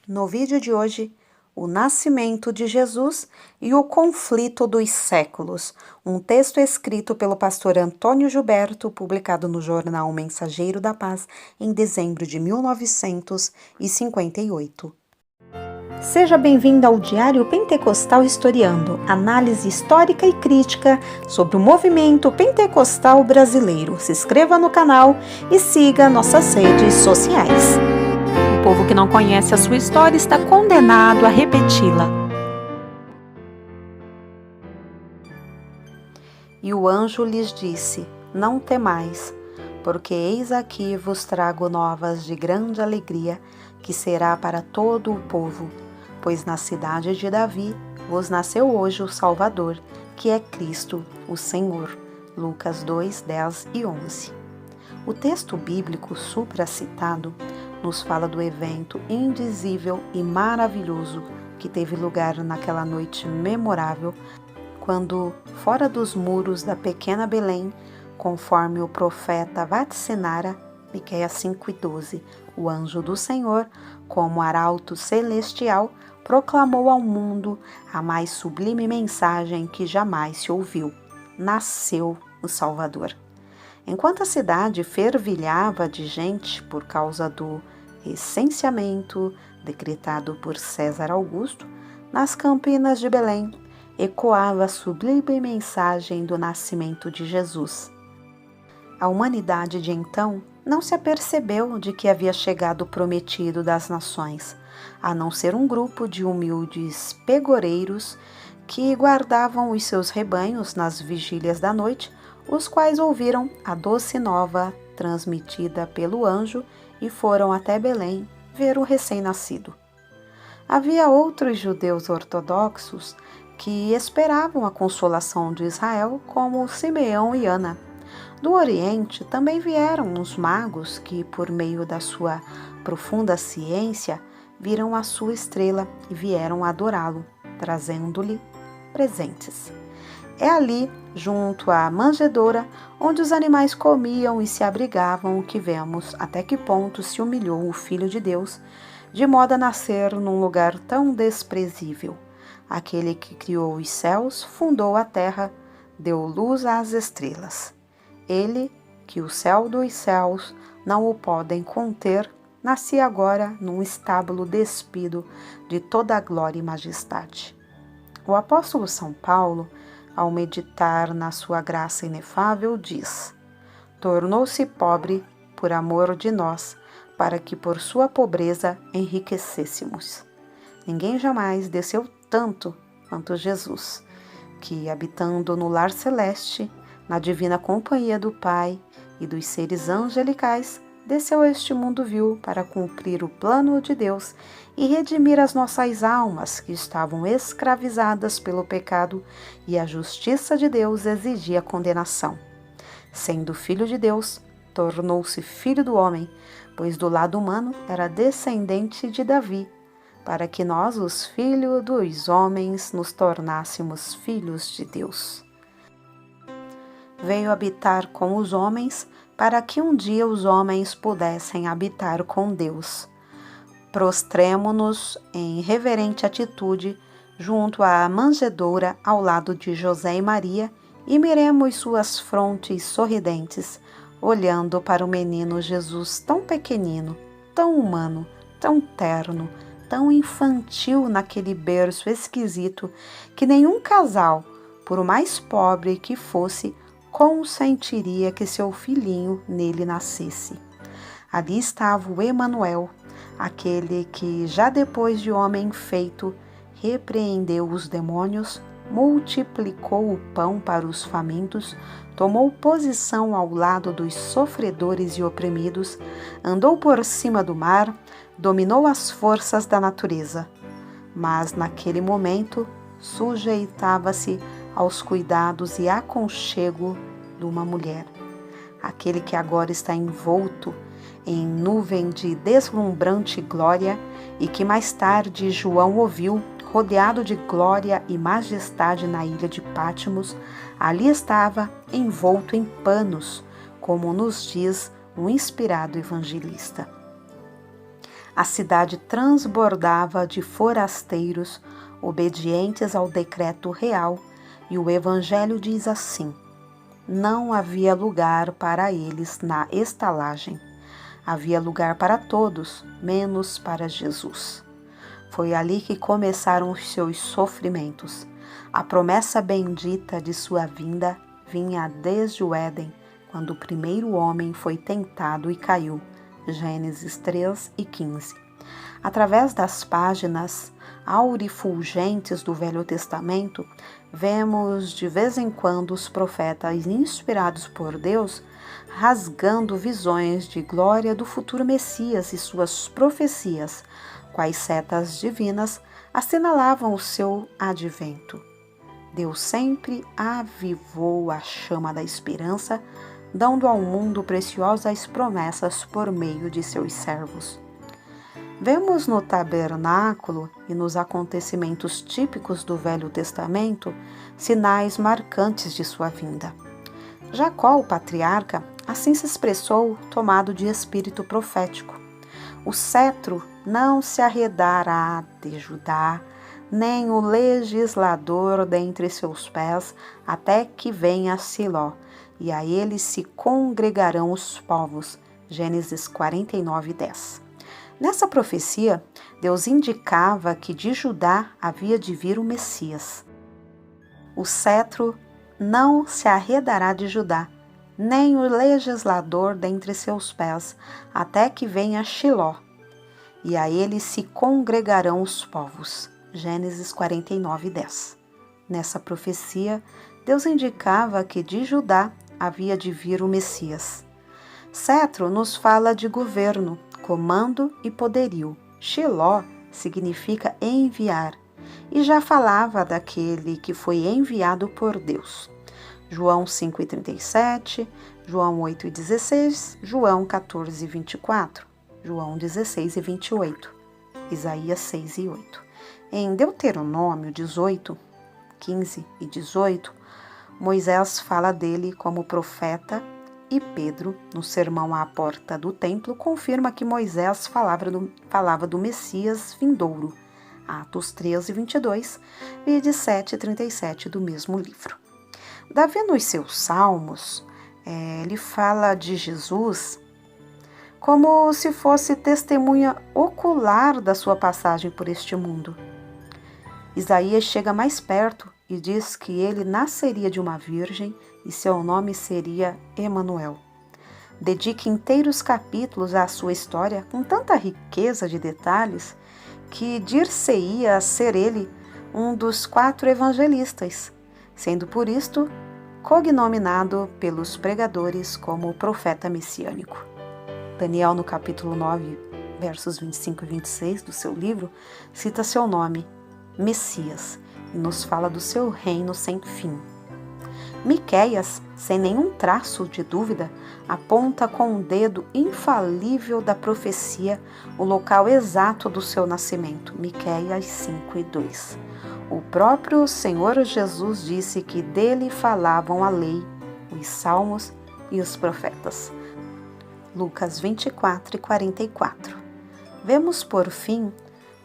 No vídeo de hoje, o nascimento de Jesus e o conflito dos séculos, um texto escrito pelo pastor Antônio Gilberto, publicado no jornal Mensageiro da Paz em dezembro de 1958. Seja bem-vindo ao Diário Pentecostal Historiando, análise histórica e crítica sobre o movimento pentecostal brasileiro. Se inscreva no canal e siga nossas redes sociais. O povo que não conhece a sua história está condenado a repeti-la. E o anjo lhes disse: Não temais, porque eis aqui vos trago novas de grande alegria, que será para todo o povo. Pois na cidade de Davi vos nasceu hoje o Salvador, que é Cristo, o Senhor. Lucas 2, 10 e 11. O texto bíblico supracitado nos fala do evento indizível e maravilhoso que teve lugar naquela noite memorável, quando, fora dos muros da pequena Belém, conforme o profeta vaticinara, Miqueias 5:12, o anjo do Senhor, como arauto celestial, proclamou ao mundo a mais sublime mensagem que jamais se ouviu: nasceu o Salvador. Enquanto a cidade fervilhava de gente por causa do recenseamento decretado por César Augusto, nas campinas de Belém ecoava a sublime mensagem do nascimento de Jesus. A humanidade de então não se apercebeu de que havia chegado o prometido das nações, a não ser um grupo de humildes pegoreiros que guardavam os seus rebanhos nas vigílias da noite, os quais ouviram a doce nova transmitida pelo anjo e foram até Belém ver o recém-nascido. Havia outros judeus ortodoxos que esperavam a consolação de Israel, como Simeão e Ana. Do Oriente também vieram uns magos que, por meio da sua profunda ciência, viram a sua estrela e vieram adorá-lo, trazendo-lhe presentes. É ali, junto à manjedoura, onde os animais comiam e se abrigavam, que vemos até que ponto se humilhou o Filho de Deus, de modo a nascer num lugar tão desprezível. Aquele que criou os céus, fundou a terra, deu luz às estrelas. Ele, que o céu dos céus não o podem conter, nascia agora num estábulo despido de toda a glória e majestade. O apóstolo São Paulo, ao meditar na sua graça inefável, diz: tornou-se pobre por amor de nós, para que por sua pobreza enriquecêssemos. Ninguém jamais desceu tanto quanto Jesus, que, habitando no lar celeste, na divina companhia do Pai e dos seres angelicais, desceu a este mundo vil para cumprir o plano de Deus e redimir as nossas almas que estavam escravizadas pelo pecado, e a justiça de Deus exigia condenação. Sendo filho de Deus, tornou-se filho do homem, pois do lado humano era descendente de Davi, para que nós, os filhos dos homens, nos tornássemos filhos de Deus. Veio habitar com os homens, para que um dia os homens pudessem habitar com Deus. Prostremo-nos em reverente atitude junto à manjedoura ao lado de José e Maria e miremos suas frontes sorridentes, olhando para o menino Jesus tão pequenino, tão humano, tão terno, tão infantil naquele berço esquisito que nenhum casal, por mais pobre que fosse, consentiria que seu filhinho nele nascesse. Ali estava o Emanuel, aquele que, já depois de homem feito, repreendeu os demônios, multiplicou o pão para os famintos, tomou posição ao lado dos sofredores e oprimidos, andou por cima do mar, dominou as forças da natureza. Mas, naquele momento, sujeitava-se aos cuidados e aconchego de uma mulher. Aquele que agora está envolto em nuvem de deslumbrante glória e que mais tarde João ouviu, rodeado de glória e majestade na ilha de Patmos, ali estava envolto em panos, como nos diz um inspirado evangelista. A cidade transbordava de forasteiros obedientes ao decreto real, e o Evangelho diz assim: não havia lugar para eles na estalagem. Havia lugar para todos, menos para Jesus. Foi ali que começaram os seus sofrimentos. A promessa bendita de sua vinda vinha desde o Éden, quando o primeiro homem foi tentado e caiu. Gênesis 3:15. Através das páginas aurifulgentes do Velho Testamento, vemos de vez em quando os profetas inspirados por Deus rasgando visões de glória do futuro Messias e suas profecias, quais setas divinas assinalavam o seu advento. Deus sempre avivou a chama da esperança, dando ao mundo preciosas promessas por meio de seus servos. Vemos no tabernáculo e nos acontecimentos típicos do Velho Testamento sinais marcantes de sua vinda. Jacó, o patriarca, assim se expressou, tomado de espírito profético: o cetro não se arredará de Judá, nem o legislador dentre seus pés, até que venha Siló, e a ele se congregarão os povos. Gênesis 49:10. Nessa profecia, Deus indicava que de Judá havia de vir o Messias. O cetro não se arredará de Judá, nem o legislador dentre seus pés, até que venha Shiló, e a ele se congregarão os povos. Gênesis 49:10. Nessa profecia, Deus indicava que de Judá havia de vir o Messias. Cetro nos fala de governo, comando e poderio. Shiló significa enviar, e já falava daquele que foi enviado por Deus. João 5:37, João 8:16, João 14:24, João 16:28, Isaías 6:8. Em Deuteronômio 18:15 e 18, Moisés fala dele como profeta, e Pedro, no sermão à porta do templo, confirma que Moisés falava do Messias vindouro. Atos 13:22 e 7:37 do mesmo livro. Davi, nos seus salmos, ele fala de Jesus como se fosse testemunha ocular da sua passagem por este mundo. Isaías chega mais perto e diz que ele nasceria de uma virgem e seu nome seria Emanuel. Dedica inteiros capítulos à sua história com tanta riqueza de detalhes que dir-se-ia ser ele um dos 4 evangelistas, sendo por isto cognominado pelos pregadores como o profeta messiânico. Daniel, no capítulo 9, versos 25 e 26 do seu livro, cita seu nome, Messias, e nos fala do seu reino sem fim. Miqueias, sem nenhum traço de dúvida, aponta com um dedo infalível da profecia o local exato do seu nascimento. Miqueias 5:2. O próprio Senhor Jesus disse que dele falavam a lei, os salmos e os profetas. Lucas 24:44. Vemos, por fim,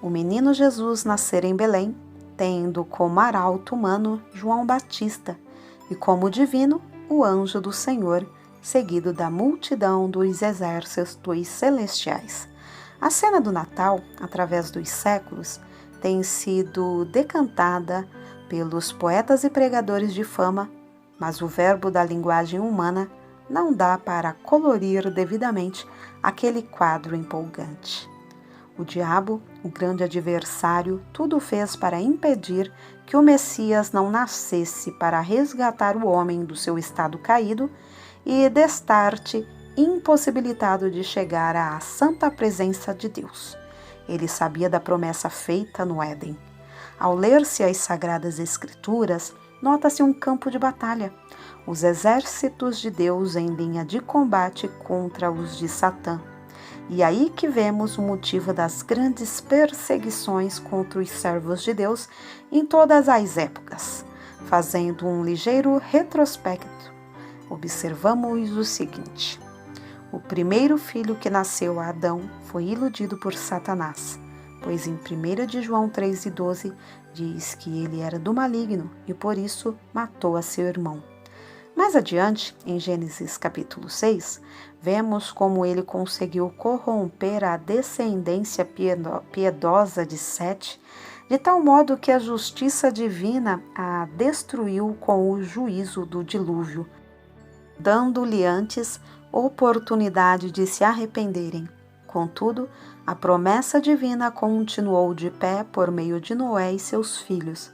o menino Jesus nascer em Belém, tendo como arauto humano João Batista, e como divino, o anjo do Senhor, seguido da multidão dos exércitos celestiais. A cena do Natal, através dos séculos, tem sido decantada pelos poetas e pregadores de fama, mas o verbo da linguagem humana não dá para colorir devidamente aquele quadro empolgante. O diabo, o grande adversário, tudo fez para impedir que o Messias não nascesse para resgatar o homem do seu estado caído e destarte impossibilitado de chegar à santa presença de Deus. Ele sabia da promessa feita no Éden. Ao ler-se as Sagradas Escrituras, nota-se um campo de batalha, os exércitos de Deus em linha de combate contra os de Satã. E aí que vemos o motivo das grandes perseguições contra os servos de Deus em todas as épocas. Fazendo um ligeiro retrospecto, observamos o seguinte: O primeiro filho que nasceu a Adão foi iludido por Satanás, pois em 1 de João 3,12 diz que ele era do maligno e por isso matou a seu irmão. Mais adiante, em Gênesis capítulo 6, vemos como ele conseguiu corromper a descendência piedosa de Sete, de tal modo que a justiça divina a destruiu com o juízo do dilúvio, dando-lhe antes oportunidade de se arrependerem. Contudo, a promessa divina continuou de pé por meio de Noé e seus filhos.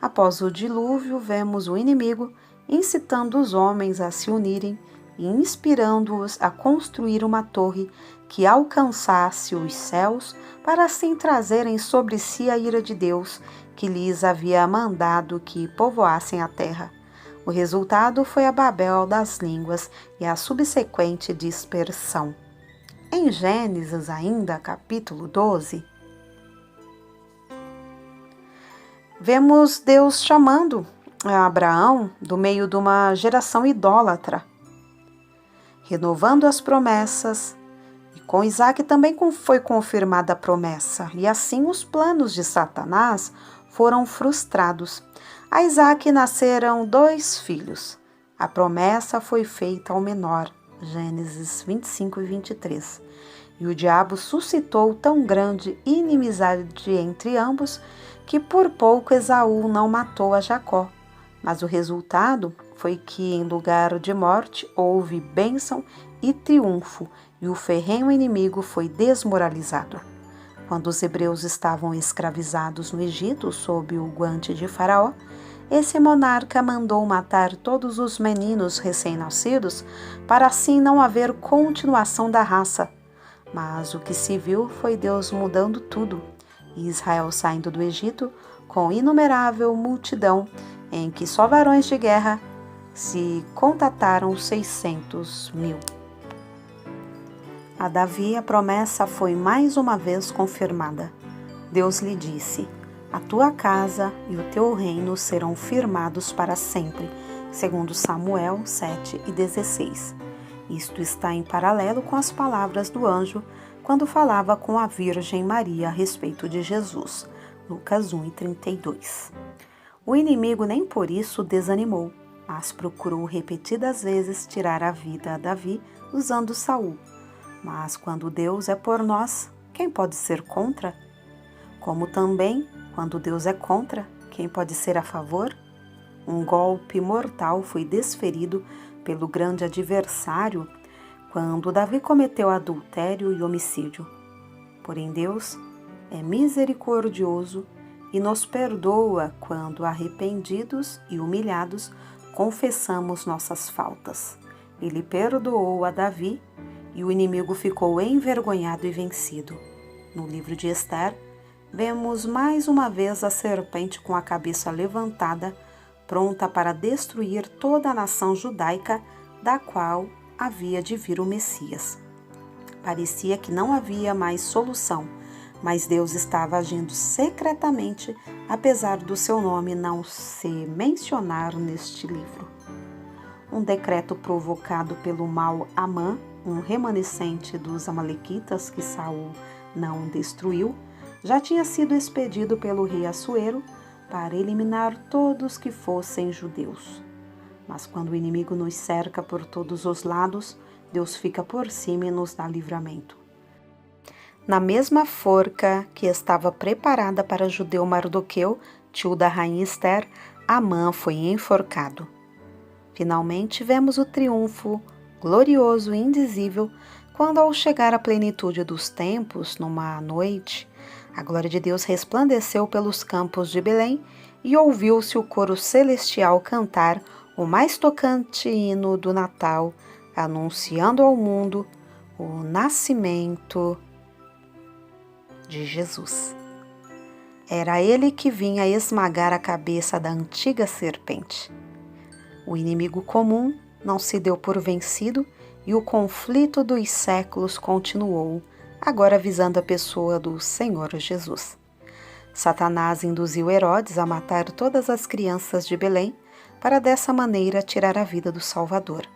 Após o dilúvio, vemos o inimigo incitando os homens a se unirem e inspirando-os a construir uma torre que alcançasse os céus para assim trazerem sobre si a ira de Deus, que lhes havia mandado que povoassem a terra. O resultado foi a Babel das línguas e a subsequente dispersão. Em Gênesis ainda, capítulo 12, vemos Deus chamando a Abraão do meio de uma geração idólatra, renovando as promessas, e com Isaac também foi confirmada a promessa, e assim os planos de Satanás foram frustrados. A Isaac nasceram 2 filhos. A promessa foi feita ao menor, Gênesis 25 e 23. E o diabo suscitou tão grande inimizade entre ambos que por pouco Esaú não matou a Jacó. Mas o resultado foi que, em lugar de morte, houve bênção e triunfo, e o ferrenho inimigo foi desmoralizado. Quando os hebreus estavam escravizados no Egito, sob o guante de Faraó, esse monarca mandou matar todos os meninos recém-nascidos, para assim não haver continuação da raça. Mas o que se viu foi Deus mudando tudo, e Israel saindo do Egito com inumerável multidão, em que só varões de guerra se contataram 600.000. A Davi a promessa foi mais uma vez confirmada. Deus lhe disse: a tua casa e o teu reino serão firmados para sempre, segundo Samuel 7:16. Isto está em paralelo com as palavras do anjo quando falava com a Virgem Maria a respeito de Jesus, Lucas 1:32. O inimigo nem por isso desanimou, mas procurou repetidas vezes tirar a vida a Davi usando Saul. Mas quando Deus é por nós, quem pode ser contra? Como também, quando Deus é contra, quem pode ser a favor? Um golpe mortal foi desferido pelo grande adversário quando Davi cometeu adultério e homicídio. Porém, Deus é misericordioso e nos perdoa quando, arrependidos e humilhados, confessamos nossas faltas. Ele perdoou a Davi e o inimigo ficou envergonhado e vencido. No livro de Ester, vemos mais uma vez a serpente com a cabeça levantada, pronta para destruir toda a nação judaica, da qual havia de vir o Messias. Parecia que não havia mais solução, mas Deus estava agindo secretamente, apesar do seu nome não se mencionar neste livro. Um decreto provocado pelo mau Amã, um remanescente dos amalequitas que Saul não destruiu, já tinha sido expedido pelo rei Assuero para eliminar todos que fossem judeus. Mas quando o inimigo nos cerca por todos os lados, Deus fica por cima e nos dá livramento. Na mesma forca que estava preparada para o judeu Mardoqueu, tio da rainha Ester, Amã foi enforcado. Finalmente vemos o triunfo glorioso e indizível quando, ao chegar à plenitude dos tempos, numa noite, a glória de Deus resplandeceu pelos campos de Belém e ouviu-se o coro celestial cantar o mais tocante hino do Natal, anunciando ao mundo o nascimento de Jesus. Era ele que vinha esmagar a cabeça da antiga serpente. O inimigo comum não se deu por vencido e o conflito dos séculos continuou, agora visando a pessoa do Senhor Jesus. Satanás induziu Herodes a matar todas as crianças de Belém para dessa maneira tirar a vida do Salvador.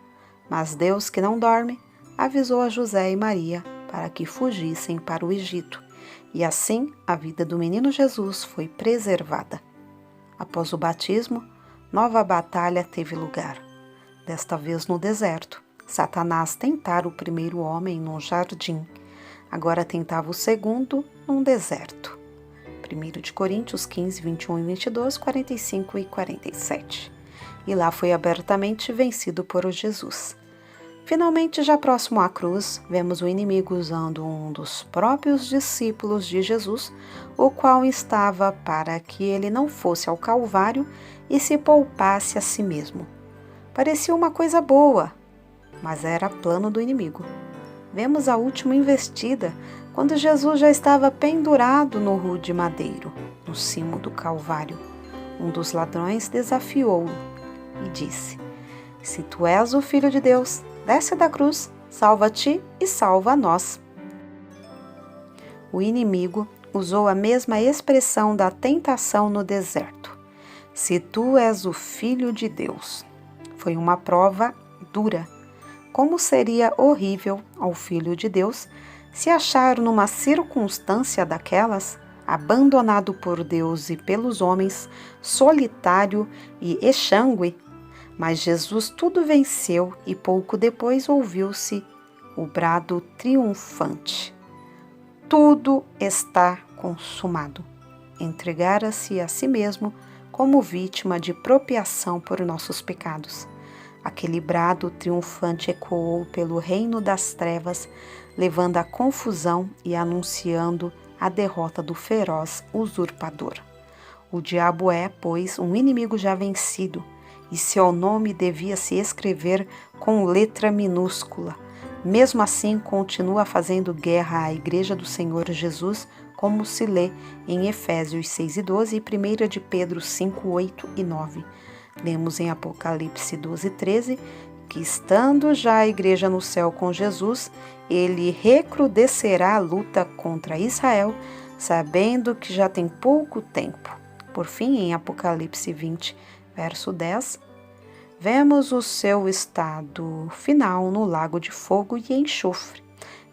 Mas Deus, que não dorme, avisou a José e Maria para que fugissem para o Egito, e assim a vida do menino Jesus foi preservada. Após o batismo, nova batalha teve lugar, desta vez no deserto. Satanás tentara o primeiro homem num jardim, agora tentava o segundo num deserto. 1 Coríntios 15, 21 e 22, 45 e 47. E lá foi abertamente vencido por Jesus. Finalmente, já próximo à cruz, vemos o inimigo usando um dos próprios discípulos de Jesus, o qual instava para que ele não fosse ao Calvário e se poupasse a si mesmo. Parecia uma coisa boa, mas era plano do inimigo. Vemos a última investida, quando Jesus já estava pendurado no rude madeiro, no cimo do Calvário. Um dos ladrões desafiou-o e disse: Se tu és o Filho de Deus, desce da cruz, salva-te e salva a nós. O inimigo usou a mesma expressão da tentação no deserto. Se tu és o Filho de Deus. Foi uma prova dura. Como seria horrível ao Filho de Deus se achar numa circunstância daquelas, abandonado por Deus e pelos homens, solitário e exangue. Mas Jesus tudo venceu e pouco depois ouviu-se o brado triunfante: tudo está consumado. Entregara-se a si mesmo como vítima de propiação por nossos pecados. Aquele brado triunfante ecoou pelo reino das trevas, levando à confusão e anunciando a derrota do feroz usurpador. O diabo é, pois, um inimigo já vencido, e seu nome devia se escrever com letra minúscula. Mesmo assim, continua fazendo guerra à Igreja do Senhor Jesus, como se lê em Efésios 6:12 e 1 de Pedro 5:8 e 9. Lemos em Apocalipse 12:13 que, estando já a igreja no céu com Jesus, ele recrudescerá a luta contra Israel, sabendo que já tem pouco tempo. Por fim, em Apocalipse 20, verso 10, vemos o seu estado final no lago de fogo e enxofre.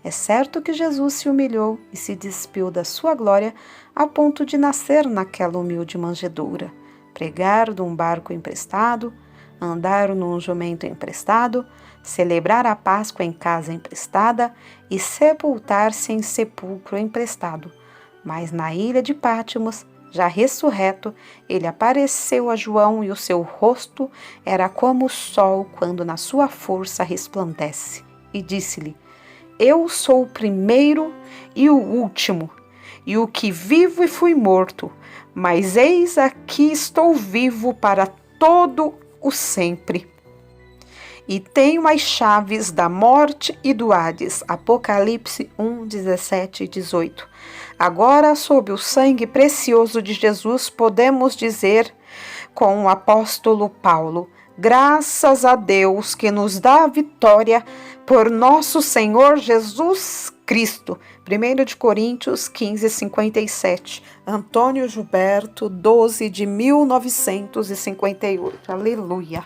É certo que Jesus se humilhou e se despiu da sua glória a ponto de nascer naquela humilde manjedoura, pregar num barco emprestado, andar num jumento emprestado, celebrar a Páscoa em casa emprestada e sepultar-se em sepulcro emprestado. Mas na ilha de Pátimos, já ressurreto, ele apareceu a João e o seu rosto era como o sol quando na sua força resplandece. E disse-lhe: Eu sou o primeiro e o último, e o que vivo e fui morto, mas eis aqui estou vivo para todo o sempre. E tenho as chaves da morte e do Hades. Apocalipse 1, 17 e 18. Agora, sob o sangue precioso de Jesus, podemos dizer com o apóstolo Paulo: graças a Deus que nos dá a vitória por nosso Senhor Jesus Cristo. 1 de Coríntios 15, 57. Antônio Gilberto, 12 de 1958. Aleluia.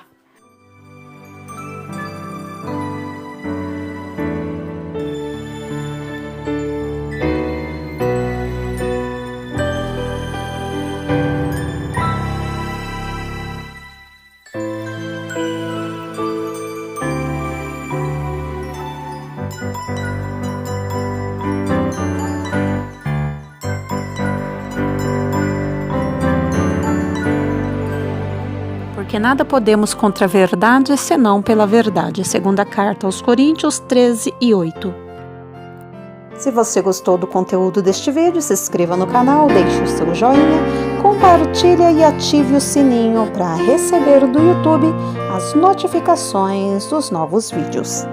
Porque nada podemos contra a verdade, senão pela verdade. Segunda carta aos Coríntios 13 e 8. Se você gostou do conteúdo deste vídeo, se inscreva no canal, deixe o seu joinha, compartilhe e ative o sininho para receber do YouTube as notificações dos novos vídeos.